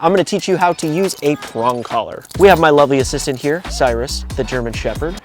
I'm gonna teach you how to use a prong collar. We have my lovely assistant here, Cyrus, the German Shepherd.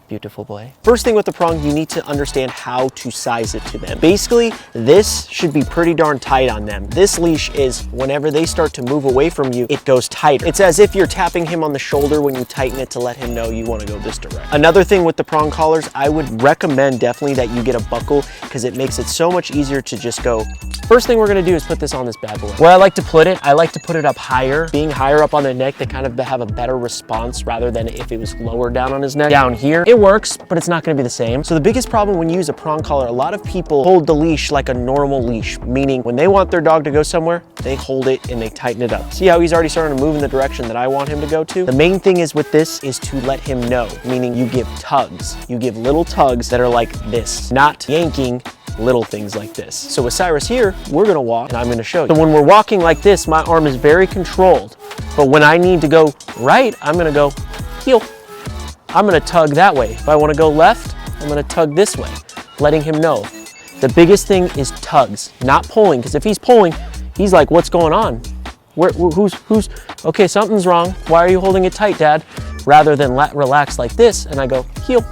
Beautiful boy. First thing with the prong, you need to understand how to size it to them. Basically, this should be pretty darn tight on them. This leash is, whenever they start to move away from you, it goes tighter. It's as if you're tapping him on the shoulder when you tighten it to let him know you want to go this direction. Another thing with the prong collars, I would recommend definitely that you get a buckle because it makes it so much easier to just go. First thing we're gonna do is put this on this bad boy. Where I like to put it, I like to put it up higher. Being higher up on the neck, they kind of have a better response rather than if it was lower down on his neck. Down here, it works, but it's not gonna be the same. So the biggest problem when you use a prong collar, a lot of people hold the leash like a normal leash, meaning when they want their dog to go somewhere, they hold it and they tighten it up. See how he's already starting to move in the direction that I want him to go to? The main thing is with this is to let him know, meaning you give tugs. You give little tugs that are like this, not yanking, little things like this. So with Cyrus here, we're gonna walk and I'm gonna show you. So when we're walking like this, my arm is very controlled. But when I need to go right, I'm gonna go heel. I'm gonna tug that way. If I wanna go left, I'm gonna tug this way, letting him know. The biggest thing is tugs, not pulling, because if he's pulling, he's like, what's going on? Who's, okay, something's wrong. Why are you holding it tight, Dad? Rather than relax like this, and I go heel.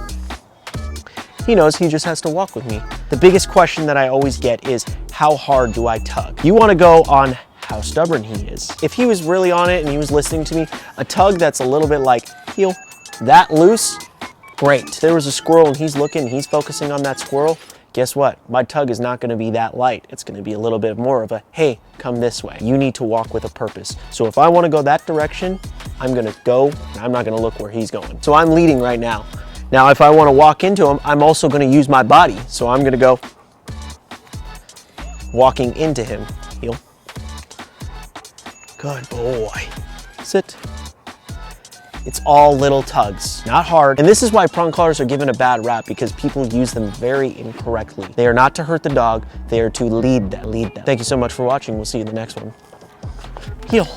He knows he just has to walk with me. The biggest question that I always get is, how hard do I tug? You wanna go on how stubborn he is. If he was really on it and he was listening to me, a tug that's a little bit like heel, that loose, great. If there was a squirrel and he's looking, he's focusing on that squirrel, guess what? My tug is not gonna be that light. It's gonna be a little bit more of a, hey, come this way. You need to walk with a purpose. So if I wanna go that direction, I'm gonna go, and I'm not gonna look where he's going. So I'm leading right now. Now, if I want to walk into him, I'm also going to use my body. So I'm going to go walking into him. Heel. Good boy. Sit. It's all little tugs, not hard. And this is why prong collars are given a bad rap, because people use them very incorrectly. They are not to hurt the dog. They are to lead them. Thank you so much for watching. We'll see you in the next one. Heel.